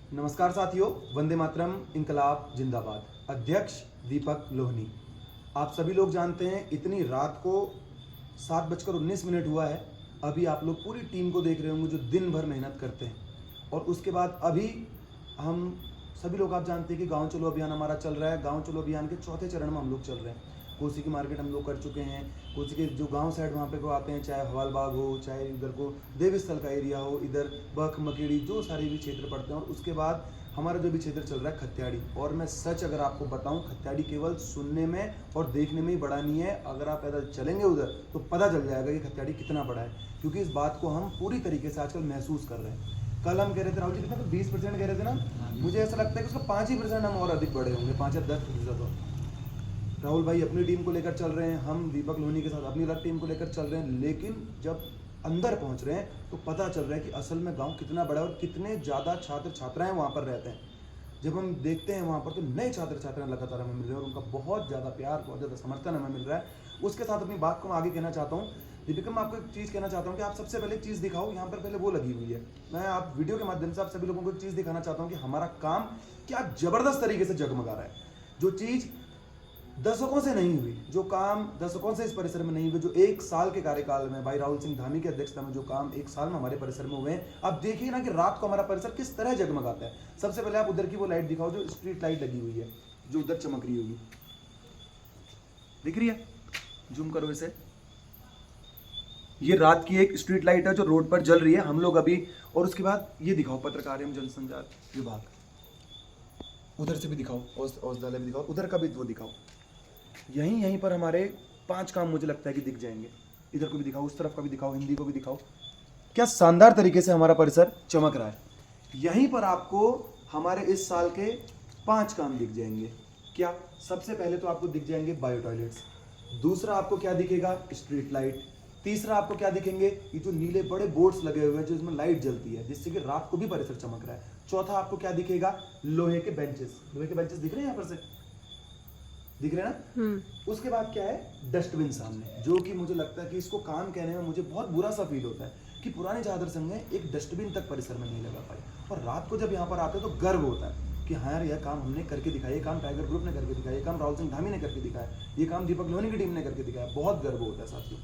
नमस्कार साथियों, वंदे मातरम, इनकलाब जिंदाबाद। अध्यक्ष दीपक लोहनी। आप सभी लोग जानते हैं इतनी रात को 7:19 हुआ है। अभी आप लोग पूरी टीम को देख रहे होंगे जो दिन भर मेहनत करते हैं। और उसके बाद अभी हम सभी लोग, आप जानते हैं कि गांव चलो अभियान हमारा चल रहा है। गांव चलो अभियान के चौथे चरण में हम लोग चल रहे हैं। कोसी की मार्केट हम लोग कर चुके हैं। कोसी के जो गांव साइड वहाँ पे को आते हैं, चाहे हवालबाग हो, चाहे इधर को देवस्थल का एरिया हो, इधर बख मकेड़ी, जो सारे भी क्षेत्र पड़ते हैं। और उसके बाद हमारा जो भी क्षेत्र चल रहा है खत्याड़ी। और मैं सच अगर आपको बताऊं, खत्याड़ी केवल सुनने में और देखने में ही बड़ा नहीं है। अगर आप पैदल चलेंगे उधर तो पता चल जाएगा कि खत्याड़ी कितना बड़ा है, क्योंकि इस बात को हम पूरी तरीके से आजकल महसूस कर रहे हैं। कल हम कह रहे थे, राहुल जी कितना, तो 20% कह रहे थे ना। मुझे ऐसा लगता है कि उसका 5% हम और अधिक बढ़े होंगे, 5 या 10%। राहुल भाई अपनी टीम को लेकर चल रहे हैं, हम दीपक लोहनी के साथ अपनी अलग टीम को लेकर चल रहे हैं। लेकिन जब अंदर पहुंच रहे हैं तो पता चल रहा है कि असल में गांव कितना बड़ा है और कितने ज़्यादा छात्र छात्राएं वहां पर रहते हैं। जब हम देखते हैं वहां पर तो नए छात्र छात्राएं लगातार हमें मिल रहे हैं और उनका बहुत ज़्यादा प्यार, बहुत ज़्यादा समर्थन हमें मिल रहा है। उसके साथ अपनी बात को मैं आगे कहना चाहता हूँ। दीपिका, मैं आपको एक चीज़ कहना चाहता हूँ कि आप सबसे पहले एक चीज़ दिखाओ। यहाँ पर पहले वो लगी हुई है। मैं आप वीडियो के माध्यम से आप सभी लोगों को एक चीज़ दिखाना चाहता हूँ कि हमारा काम क्या ज़बरदस्त तरीके से जगमगा रहा है। जो चीज़ दशकों से नहीं हुई, जो काम दशकों से इस परिसर में नहीं हुए, जो 1 साल के कार्यकाल में भाई राहुल सिंह धामी की अध्यक्षता में जो काम 1 साल में हमारे परिसर में हुए हैं, अब देखिए ना कि रात को हमारा परिसर किस तरह जगमगाता है। सबसे पहले आप उधर की वो लाइट दिखाओ, जो स्ट्रीट लाइट लगी हुई है, जो उधर चमक रही होगी, दिख रही है? जूम करो इसे। ये रात की एक स्ट्रीट लाइट है जो रोड पर जल रही है। हम लोग अभी, और उसके बाद ये दिखाओ पत्रकार एवं जनसंचार विभाग, उधर से भी दिखाओ, औषधालय भी दिखाओ, उधर का भी वो दिखाओ। यहीं पर हमारे 5 काम मुझे लगता है कि दिख जाएंगे। इधर को भी दिखाओ, उस तरफ का भी दिखाओ, हिंदी को भी दिखाओ। क्या शानदार तरीके से हमारा परिसर चमक रहा है। यहीं पर आपको हमारे इस साल के 5 काम दिख जाएंगे। क्या? सबसे पहले तो आपको दिख जाएंगे बायो टॉयलेट्स। दूसरा आपको क्या दिखेगा? Street light. तीसरा आपको क्या दिखेंगे? ये जो नीले बड़े बोर्ड्स लगे हुए हैं जो इसमें लाइट जलती है, जिससे कि रात को भी परिसर चमक रहा है। चौथा आपको क्या दिखेगा? लोहे के बेंचेस। लोहे के बेंचेस दिख रहे हैं यहाँ पर से, दिख रहे हैं ना? उसके बाद क्या है? डस्टबिन सामने, जो कि मुझे लगता है कि इसको काम कहने में मुझे बहुत बुरा सा फील होता है कि पुरानी चादर संघ ने एक डस्टबिन तक परिसर में नहीं लगा पाई। और रात को जब यहाँ पर आते हैं तो गर्व होता है कि हाँ यार, यह काम हमने करके दिखाया, ये काम टाइगर ग्रुप ने करके दिखाया, ये काम राहुल सिंह धामी ने करके दिखाया, ये काम दीपक लोहनी की टीम ने करके दिखाया। बहुत गर्व होता है साथियों।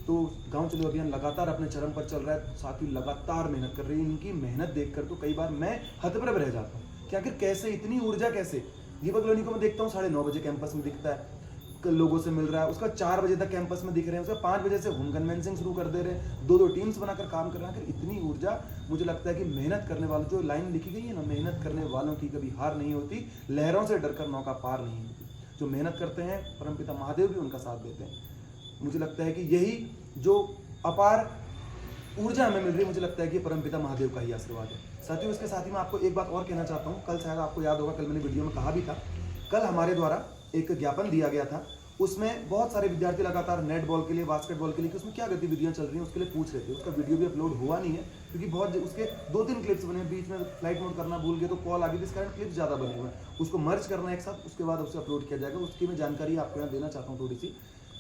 तो गांव चलो अभियान लगातार अपने चरम पर चल रहा है। साथियों लगातार मेहनत कर रही है। इनकी मेहनत देखकर तो कई बार मैं हतप्रभ रह जाता हूँ कि आखिर कैसे, इतनी ऊर्जा कैसे। दीपक लोहनी को मैं देखता हूँ 9:30 बजे कैंपस में दिखता है, लोगों से मिल रहा है। उसका 4 बजे तक कैंपस में दिख रहे हैं, उसका 5 बजे से होम कन्वेंसिंग शुरू कर दे रहे हैं, 2-2 टीम्स बनाकर काम कर रहे हैं। इतनी ऊर्जा, मुझे लगता है कि मेहनत करने वालों, जो लाइन लिखी गई है ना, मेहनत करने वालों की कभी हार नहीं होती, लहरों से डरकर नौका पार नहीं होती। जो मेहनत करते हैं, परमपिता महादेव भी उनका साथ देते हैं। मुझे लगता है कि यही जो अपार ऊर्जा हमें मिल रही है, मुझे लगता है कि परमपिता महादेव का ही आशीर्वाद है। साथियों, इसके साथ ही मैं आपको एक बात और कहना चाहता हूँ। कल शायद आपको याद होगा, कल मैंने वीडियो में कहा भी था, कल हमारे द्वारा एक ज्ञापन दिया गया था। उसमें बहुत सारे विद्यार्थी लगातार नेट बॉल के लिए, बास्केटबॉल के लिए, कि उसमें क्या गतिविधियां चल रही हैं उसके लिए पूछ रहे थे। उसका वीडियो भी अपलोड हुआ नहीं है, क्योंकि बहुत उसके 2-3 क्लिप्स बने, बीच में फ्लाइट मोड करना भूल गए तो कॉल आ गई, जिस कारण क्लिप्स ज़्यादा बने हुए हैं। उसको मर्ज करना एक साथ, उसके बाद उसे अपलोड किया जाएगा। उसकी मैं जानकारी आपको यहाँ देना चाहता हूँ थोड़ी सी।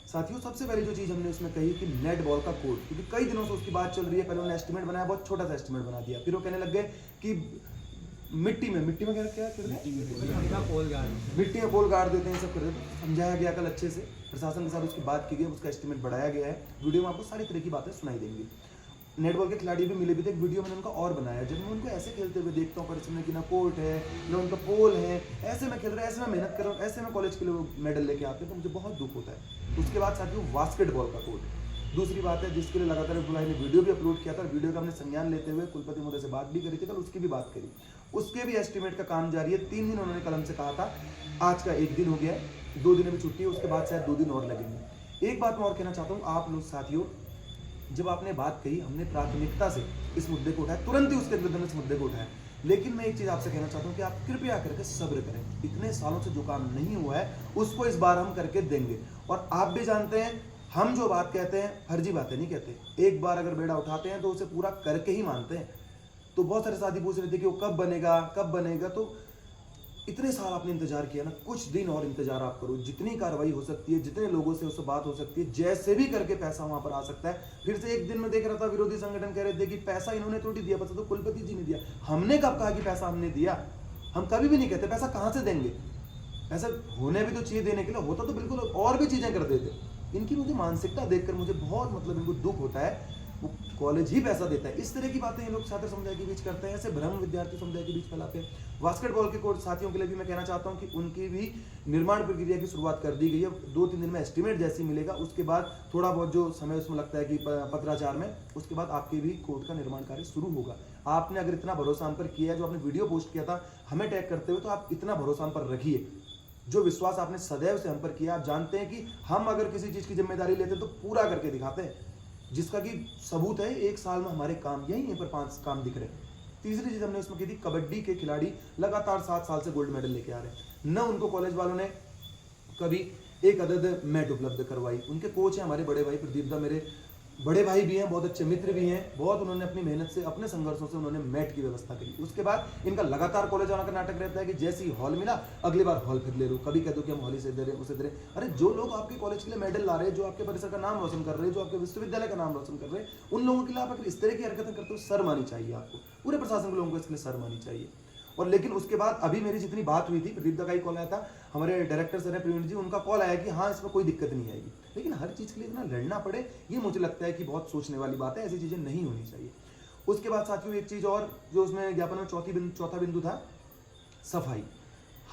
साथियों, सबसे पहले जो चीज़ हमने उसमें कही कि नेट बॉल का कोड, क्योंकि कई दिनों से उसकी बात चल रही है। पहले उन्होंने एस्टिमेट बनाया, बहुत छोटा सा एस्टिमेट बना दिया। फिर वो कहने लग गए कि मिट्टी में क्या मिट्टी में पोल गाड़ देते हैं, सब कर देते हैं। समझाया गया कल अच्छे से, प्रशासन के साथ उसकी बात की गई, उसका एस्टिमेट बढ़ाया गया है। वीडियो में आपको सारी तरह की बातें सुनाई देंगी। नेटबॉल के खिलाड़ी भी मिले भी थे, एक वीडियो मैंने उनका और बनाया। जब मैं उनको ऐसे खेलते हुए देखता हूँ परिसर में कि ना कोर्ट है ना उनका पोल है, ऐसे में खेल रहे हैं, ऐसे में मेहनत कर रहा हूँ, ऐसे में कॉलेज के लिए मेडल लेके आते हैं, तो मुझे बहुत दुख होता है। उसके बाद साथियों, बास्केटबॉल का कोर्ट दूसरी बात है, जिसके लिए लगातार बुलाई ने वीडियो भी अपलोड किया था। वीडियो का हमने संज्ञान लेते हुए कुलपति महोदय से बात भी करी थी, कल उसकी भी बात करी। उसके भी एस्टिमेट का काम जारी है। 3 दिन उन्होंने कलम से कहा था, आज का 1 दिन हो गया है, 2 दिन अभी छुट्टी है, उसके बाद शायद 2 दिन और लगेंगे। एक बात मैं और कहना चाहता हूँ, आप लोग साथियों, जब आपने बात कही, हमने प्राथमिकता से इस मुद्दे को उठाया, तुरंत ही उसके विरुद्ध में इस मुद्दे को उठाया। लेकिन मैं एक चीज आपसे कहना चाहता हूँ कि आप कृपया करके सब्र करें। इतने सालों से जो काम नहीं हुआ है उसको इस बार हम करके देंगे। और आप भी जानते हैं, हम जो बात कहते हैं फर्जी बातें नहीं कहते। एक बार अगर बेड़ा उठाते हैं तो उसे पूरा करके ही मानते हैं। तो बहुत सारे साथी पूछ रहे थे कि वो कब बनेगा कब बनेगा। तो इतने साल आपने इंतजार किया ना, कुछ दिन और इंतजार आप करो, जितनी कार्रवाई हो सकती है, जितने लोगों से उससे बात हो सकती है, जैसे भी करके पैसा वहां पर आ सकता है। फिर से एक दिन में देख रहा था विरोधी संगठन कह रहे थे कि पैसा इन्होंने थोड़ी दिया, पैसा तो कुलपति जी ने दिया। हमने कब कहा कि पैसा हमने दिया? हम कभी भी नहीं कहते पैसा कहां से देंगे, ऐसा होने भी तो चाहिए देने के लिए, होता तो बिल्कुल और भी चीजें कर देते। इनकी मुझे मानसिकता देखकर मुझे बहुत मतलब इनको दुख होता है। वो कॉलेज ही पैसा देता है, इस तरह की बातें ये लोग छात्र समुदाय के बीच करते हैं, ऐसे भ्रम विद्यार्थी समुदाय के बीच फैलाते हैं। बास्केटबॉल के कोच साथियों के लिए भी मैं कहना चाहता हूं कि उनकी भी निर्माण प्रक्रिया की शुरुआत कर दी गई है। 2-3 दिन में एस्टिमेट जैसी मिलेगा, उसके बाद थोड़ा बहुत जो समय उसमें लगता है कि पत्राचार में, उसके बाद आपके भी कोर्ट का निर्माण कार्य शुरू होगा। आपने अगर इतना भरोसा हम पर किया है, जो आपने वीडियो पोस्ट किया था हमें टैग करते हुए, तो आप इतना भरोसा हम पर रखिए। जो विश्वास आपने सदैव से हम पर किया, आप जानते हैं कि हम अगर किसी चीज की जिम्मेदारी लेते हैं तो पूरा करके दिखाते हैं, जिसका कि सबूत है 1 साल में हमारे काम यहीं पर 5 काम दिख रहे हैं। तीसरी चीज हमने उसमें की थी, कबड्डी के खिलाड़ी लगातार 7 साल से गोल्ड मेडल लेके आ रहे हैं, न उनको कॉलेज वालों ने कभी एक अदद मैट उपलब्ध करवाई। उनके कोच हैं हमारे बड़े भाई प्रदीप दा, मेरे बड़े भाई भी हैं, बहुत अच्छे मित्र भी हैं, बहुत उन्होंने अपनी मेहनत से, अपने संघर्षों से उन्होंने मैट की व्यवस्था करी। उसके बाद इनका लगातार कॉलेज आने का नाटक रहता है कि जैसे ही हॉल मिला अगली बार हॉल फिर ले लो, कभी कह दो कि हम हॉल से दे रहे हैं, उसे दे रहे हैं। अरे जो लोग आपके कॉलेज के लिए मेडल ला रहे हैं, जो आपके परिसर का नाम रोशन कर रहे हैं, जो आपके विश्वविद्यालय का नाम रोशन कर रहे हैं, उन लोगों के लिए आप अगर इस तरह की हरकतें करते हो, शर्म आनी चाहिए आपको, पूरे प्रशासन के लोगों को इसके लिए शर्म आनी चाहिए। और लेकिन उसके बाद अभी मेरी जितनी बात हुई थी, प्रदीप दा का ही कॉल आया था, हमारे डायरेक्टर सर हैं प्रवीण जी, उनका कॉल आया कि हाँ इसमें कोई दिक्कत नहीं आएगी। लेकिन हर चीज़ के लिए इतना लड़ना पड़े, ये मुझे लगता है कि बहुत सोचने वाली बात है, ऐसी चीज़ें नहीं होनी चाहिए। उसके बाद साथियों एक चीज़ और जो उसमें ज्ञापन में चौथा बिंदु था, सफाई।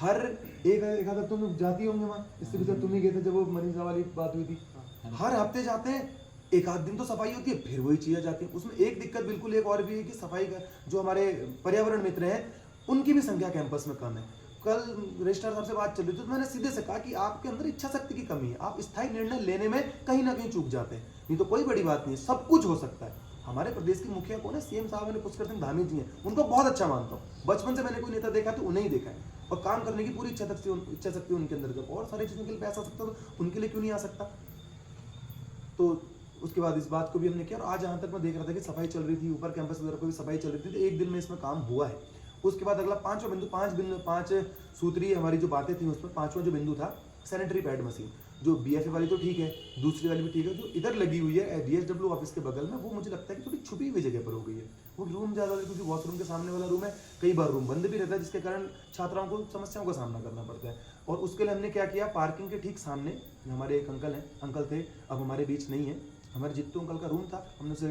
हर एक आधा तुम जाती होंगे वहाँ, इससे भी तुम ही गए थे जब वो मनीषा वाली बात हुई थी, हर हफ्ते जाते हैं, एक आध दिन तो सफाई होती है, फिर वही चीज़ें जाती है। उसमें एक दिक्कत बिल्कुल एक और भी है कि सफाई का जो हमारे पर्यावरण मित्र हैं, उनकी भी संख्या कैंपस में कम है। कल रजिस्ट्रार साहब से बात चल रही थी, तो मैंने सीधे से कहा कि आपके अंदर इच्छा शक्ति की कमी है, आप स्थायी निर्णय लेने में कहीं ना कहीं चूक जाते हैं। नहीं तो कोई बड़ी बात नहीं है, सब कुछ हो सकता है। हमारे प्रदेश के मुखिया कौन है? सीएम साहब ने पुष्कर सिंह धामी जी हैं, उनको बहुत अच्छा मानता हूँ। बचपन से मैंने कोई नेता देखा तो उन्हें ही देखा है, और काम करने की पूरी इच्छा शक्ति उनके अंदर। जब और सारी चीज़ों के लिए पैसा आ सकता तो उनके लिए क्यों नहीं आ सकता? तो उसके बाद इस बात को भी हमने किया। और आज जहाँ तक मैं देख रहा था कि सफाई चल रही थी, ऊपर कैंपस वगैरह को भी सफाई चल रही थी, तो एक दिन में इसमें काम हुआ है। उसके बाद अगला 5 सूत्रीय हमारी जो बातें थी, उसमें 5वां जो बिंदु था, सैनिटरी पैड मशीन। जो बीएफए वाली तो ठीक है, दूसरी वाली भी ठीक है, जो इधर लगी हुई है डीएसडब्ल्यू ऑफिस के बगल में, वो मुझे लगता है कि थोड़ी छुपी हुई जगह पर हो गई है। वो रूम ज़्यादा, क्योंकि वॉशरूम के सामने वाला रूम है, कई बार रूम बंद भी रहता है, जिसके कारण छात्राओं को समस्याओं का सामना करना पड़ता है। और उसके लिए हमने क्या किया, पार्किंग के ठीक सामने हमारे एक अंकल थे, अब हमारे बीच नहीं है, हमारे जित्तू अंकल का रूम था, हमने उसे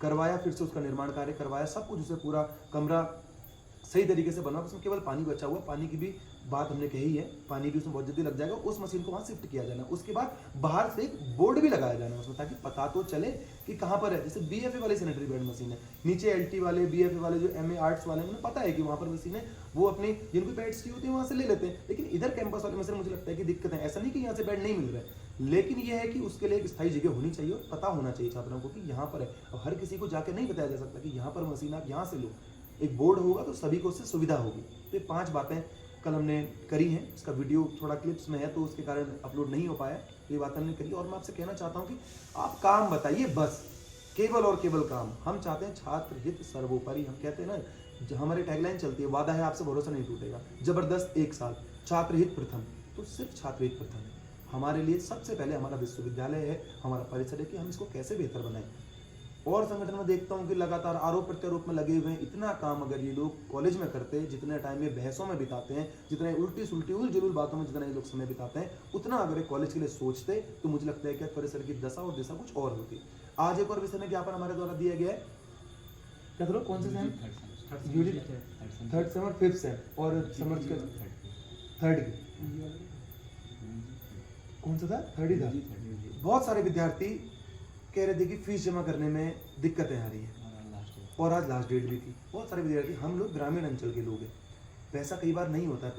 करवाया, फिर से उसका निर्माण कार्य करवाया, सब कुछ, उसे पूरा कमरा सही तरीके से बना। उसमें केवल पानी बचा हुआ, पानी की भी बात हमने कही है, पानी भी उसमें बहुत जल्दी लग जाएगा। उस मशीन को वहाँ शिफ्ट किया जाना। उसके बाद बाहर से एक बोर्ड भी लगाया जाना उसमें, ताकि पता तो चले कि कहाँ पर है। जैसे बीएफए वाली सैनिटरी पैड मशीन है, नीचे एलटी वाले, बीएफए वाले, जो एमए आर्ट्स वाले, उन्हें पता है कि वहाँ पर मशीन है, वो अपनी जिनको पैड्स की होती है वहाँ से ले लेते हैं। लेकिन इधर कैंपस वाले मशीन मुझे लगता है कि दिक्कत है, ऐसा नहीं कि यहाँ से पैड नहीं मिल रहा है, लेकिन यह है कि उसके लिए एक स्थायी जगह होनी चाहिए और पता होना चाहिए छात्रों को कि यहाँ पर है। और हर किसी को जाके नहीं बताया जा सकता कि यहाँ पर मशीन आप यहाँ से लो, एक बोर्ड होगा तो सभी को उससे सुविधा होगी। तो ये 5 बातें कल हमने करी हैं। इसका वीडियो थोड़ा क्लिप्स में है तो उसके कारण अपलोड नहीं हो पाया, ये बात हमने करी। और मैं आपसे कहना चाहता हूँ कि आप काम बताइए, बस केवल और केवल काम। हम चाहते हैं छात्र हित सर्वोपरि। हम कहते हैं ना, हमारी टैगलाइन चलती है, वादा है आपसे भरोसा नहीं टूटेगा, जबरदस्त 1 साल, छात्र हित प्रथम। तो सिर्फ छात्र हित प्रथम है हमारे लिए। सबसे पहले हमारा विश्वविद्यालय है, हमारा परिसर है कि हम इसको कैसे बेहतर बनाएं। और संगठन में देखता हूँ कि लगातार आरोप प्रत्यारोप में लगे हुए हैं। इतना काम अगर ये लोग कॉलेज में करते, जितने टाइम ये बहसों में बिताते हैं, जितने उल्टी सुल्टी उल जुलूल बातों में जितना ये लोग समय बिताते हैं, उतना अगर ये कॉलेज के लिए सोचते तो मुझे लगता है कि परिसर की दशा और दिशा कुछ और होती। आज एक और विषय में ज्ञापन हमारे द्वारा दिया गया है, क्या करो, कौन से सेम? 3rd सेम और 5th सेम और समर्थ के 3rd कौन सा था? 3rd ही था। बहुत सारे विद्यार्थी कह रहे थे कि फीस जमा करने में दिक्कतें आ रही हैं, और आज लास्ट डेट भी थी। बहुत सारे विद्यार्थी, हम लोग ग्रामीण अंचल के लोग हैं, पैसा कई बार नहीं होता है,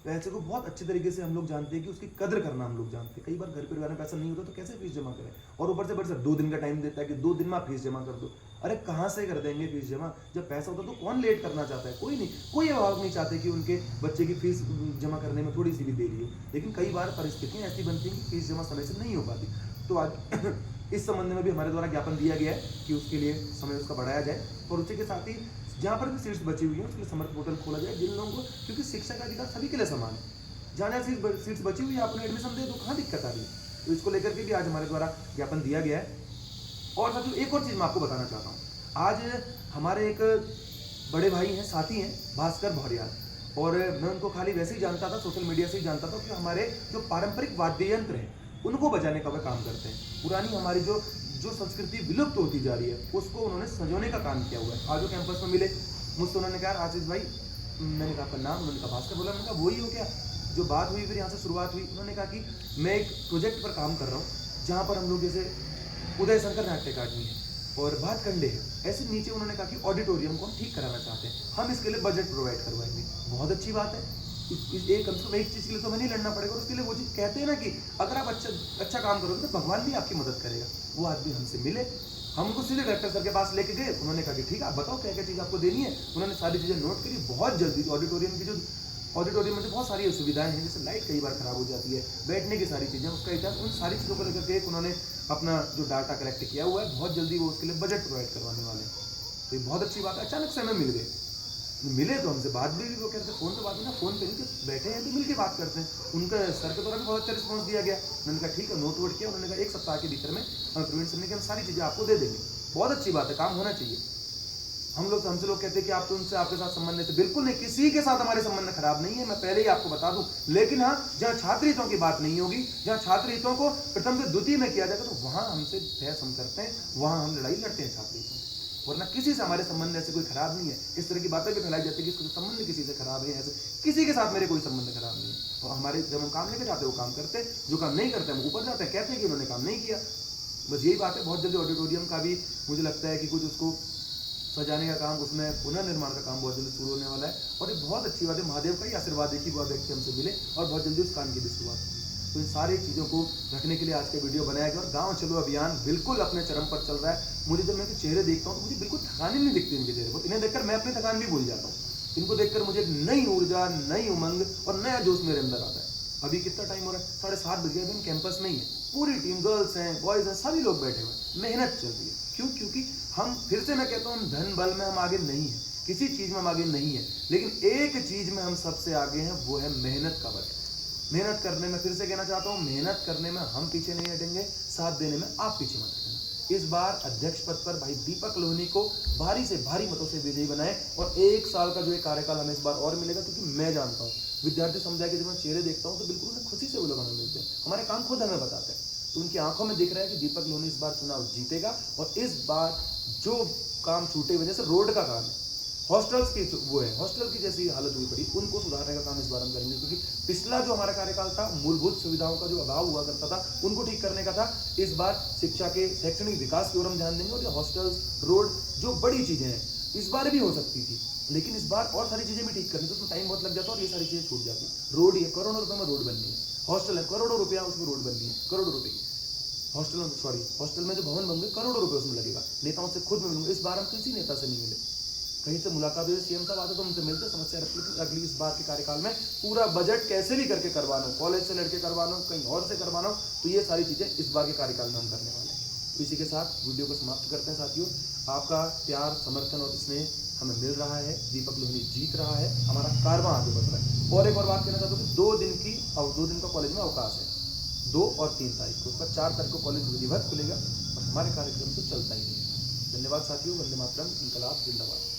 पैसे को बहुत अच्छे तरीके से हम लोग जानते हैं कि उसकी कदर करना हम लोग जानते हैं। कई बार घर परिवार में पैसा नहीं होता तो कैसे फीस जमा करें, और ऊपर से 2 दिन का टाइम देता है कि 2 दिन में आप फीस जमा कर दो। अरे कहाँ से कर देंगे फीस जमा? जब पैसा होता तो कौन लेट करना चाहता है? कोई नहीं, कोई अभिभावक नहीं चाहते कि उनके बच्चे की फीस जमा करने में थोड़ी सी भी देरी हो। लेकिन कई बार परिस्थितियाँ ऐसी बनती हैं कि फीस जमा समय से नहीं हो पाती। तो आज इस संबंध में भी हमारे द्वारा ज्ञापन दिया गया है कि उसके लिए समय उसका बढ़ाया जाए और उसी के साथ ही जहाँ पर भी सीट्स बची हुई हैं उसके लिए समर्थ पोर्टल खोला जाए जिन लोगों को, क्योंकि शिक्षा का अधिकार सभी के लिए समान है। जहाँ सीट्स बची हुई है आप उन्हें एडमिशन दे दो, कहाँ दिक्कत आ रही है। तो इसको लेकर के भी आज हमारे द्वारा ज्ञापन दिया गया है। और साथियों एक और चीज़ मैं आपको बताना चाहता हूँ, आज हमारे एक बड़े भाई हैं, साथी हैं, भास्कर भौरियाल, और मैं उनको खाली वैसे ही जानता था, सोशल मीडिया से ही जानता था कि हमारे जो पारंपरिक वाद्य यंत्र हैं उनको बजाने का वह काम करते हैं। पुरानी हमारी जो संस्कृति विलुप्त होती जा रही है उसको उन्होंने संजोने का काम किया हुआ है। आज वो कैंपस में मिले मुझसे, उन्होंने कहा आशीष भाई, मैंने कहा आपका नाम, उन्होंने कहा भास्कर। बोला, मैंने कहा वही हो क्या जो बात हुई, फिर यहाँ से शुरुआत हुई। उन्होंने कहा कि मैं एक प्रोजेक्ट पर काम कर रहा हूँ जहाँ पर हम लोग जैसे उदय शंकर नाट्य अकादमी है और भातखंडे है, ऐसे नीचे उन्होंने कहा कि ऑडिटोरियम को हम ठीक कराना चाहते हैं, हम इसके लिए बजट प्रोवाइड करवाएंगे। बहुत अच्छी बात है। एक कम से कम एक चीज़ के लिए तो हमें नहीं लड़ना पड़ेगा, उसके लिए वो चीज़ कहते हैं ना कि अगर आप अच्छा काम करोगे तो भगवान भी आपकी मदद करेगा। वो आदमी हमसे मिले, हम उनको सीधे डायरेक्टर सर के पास लेके गए। उन्होंने कहा कि ठीक है, आप बताओ क्या क्या चीज़ आपको देनी है। उन्होंने सारी चीज़ें नोट करी। बहुत जल्दी ऑडिटोरियम में जो बहुत सारी सुविधाएं हैं, जैसे लाइट कई बार खराब हो जाती है, बैठने की सारी चीज़ें, उसका इतिहास, उन सारी चीज़ों को लेकर के उन्होंने अपना जो डाटा कलेक्ट किया हुआ है, बहुत जल्दी वो उसके लिए बजट प्रोवाइड करवाने वाले हैं। तो ये बहुत अच्छी बात है। अचानक से हमें मिल गए, मिले तो हमसे बात भी, वो कहते हैं फ़ोन पे बात नहीं ना, फ़ोन पे नहीं, तो बैठे हैं तो मिल के बात करते हैं। उनका सर के द्वारा भी बहुत अच्छा रिस्पॉन्स दिया गया। उन्होंने कहा ठीक है, नोट वोट किया। उन्होंने कहा 1 सप्ताह के भीतर में हमें प्रवीण सर ने हम सारी चीज़ें आपको दे देंगे। बहुत अच्छी बात है, काम होना चाहिए। हमसे लोग कहते हैं कि आप तो उनसे आपके साथ संबंध नहीं थे। बिल्कुल नहीं, किसी के साथ हमारे संबंध खराब नहीं है, मैं पहले ही आपको बता दूं। लेकिन हाँ, जहाँ छात्र हितों की बात नहीं होगी, जहाँ छात्र हितों को प्रथम से द्वितीय में किया जाएगा, तो वहाँ हमसे बहस हम करते हैं, वहाँ हम लड़ाई लड़ते हैं छात्र हितों। वरना किसी से हमारे संबंध ऐसे कोई खराब नहीं है। इस तरह की बातें भी फैलाई जाती है कि इसका संबंध किसी से खराब है, ऐसे किसी के साथ मेरे कोई संबंध खराब नहीं है। और हमारे जब हम काम लेके जाते हैं वो काम करते हैं, जो काम नहीं करते हम ऊपर जाते हैं, कहते हैं कि उन्होंने काम नहीं किया। बस यही बात है। बहुत जल्दी ऑडिटोरियम का भी मुझे लगता है कि कुछ उसको सजाने का काम, उसमें पुनर्निर्माण का काम बहुत जल्दी शुरू होने वाला है। और ये बहुत अच्छी बात है, महादेव का ही आशीर्वाद है कि वह व्यक्ति हमसे मिले और बहुत जल्दी उस काम की भी शुरुआत होगी। तो इन सारी चीज़ों को रखने के लिए आज का वीडियो बनाया गया। और गांव चलो अभियान बिल्कुल अपने चरम पर चल रहा है। मुझे जब मैं इनके चेहरे देखता हूँ तो मुझे बिल्कुल थकान ही नहीं दिखती इनके चेहरे पर। इन्हें देखकर मैं अपनी थकान भी भूल जाता हूँ। इनको देखकर मुझे नई ऊर्जा, नई उमंग और नया जोश मेरे अंदर आता है। अभी कितना टाइम हो रहा है, 7:30 बज गए। अभी हम कैंपस में ही है, पूरी टीम, गर्ल्स हैं, बॉयज़ हैं, सभी लोग बैठे हुए हैं, मेहनत चल रही है। क्यों? क्योंकि हम, फिर से मैं कहता हूँ, हम धन बल में हम आगे नहीं है, किसी चीज़ में हम आगे नहीं है, लेकिन एक चीज़ में हम सबसे आगे हैं, वो है मेहनत का बल। मेहनत करने में, फिर से कहना चाहता हूँ, मेहनत करने में हम पीछे नहीं हटेंगे, साथ देने में आप पीछे मत हटेंगे। इस बार अध्यक्ष पद पर भाई दीपक लोहनी को भारी से भारी मतों से विजयी बनाए और 1 साल का जो एक कार्यकाल हमें इस बार और मिलेगा। क्योंकि मैं जानता हूँ विद्यार्थी समुदाय के जब मैं चेहरे देखता हूँ तो बिल्कुल उन्हें खुशी से वो लोग हमें मिलते हैं, हमारे काम खुद हमें बताते हैं। तो उनकी आंखों में दिख रहा है कि दीपक लोहनी इस बार चुनाव जीतेगा। और इस बार जो काम छूटे हुए, जैसे रोड का काम है, हॉस्टल्स की वो है, हॉस्टल की जैसी हालत हुई पड़ी, उनको सुधारने का काम इस बार हम करेंगे। क्योंकि पिछला जो हमारा कार्यकाल था, मूलभूत सुविधाओं का जो अभाव हुआ करता था, उनको ठीक करने का था। इस बार शिक्षा के शैक्षणिक विकास की ओर हम ध्यान देंगे। और हॉस्टल्स, रोड, जो बड़ी चीजें हैं, इस बार भी हो सकती थी, लेकिन इस बार और सारी चीजें भी ठीक करनी, तो उसमें टाइम बहुत लग जाता और ये सारी चीजें छूट जाती। रोड ही है, करोड़ों रुपए में रोड बननी है। हॉस्टल है, करोड़ों रुपया उसमें रोड बननी है, करोड़ों रुपए की। हॉस्टल में जो भवन बन गए, करोड़ों रुपए उसमें लगेगा। नेताओं से खुद मिलूंगा। इस बार हम किसी नेता से नहीं मिले, कहीं से मुलाकात हुई, सीएम साहब आते तो उनसे मिलते, समस्या रखते। अगली इस बार के कार्यकाल में पूरा बजट कैसे भी करके करवाना हो, कॉलेज से लड़के करवाना हो, कहीं और से करवाना हो, तो ये सारी चीज़ें इस बार के कार्यकाल में हम करने वाले हैं। तो इसी के साथ वीडियो को समाप्त करते हैं साथियों। आपका प्यार, समर्थन और स्नेह हमें मिल रहा है। दीपक लोहनी जीत रहा है, हमारा कारवां आगे बढ़ रहा है। और एक और बात कहना चाहता हूँ कि 2 दिन का कॉलेज में अवकाश है, 2 और 3 तारीख को। उसका 4 तारीख को कॉलेज विधिवत खुलेगा और हमारे कार्यक्रम तो चलता ही रहेगा। धन्यवाद साथियों। वंदे मातरम। इनकलाब जिंदाबाद।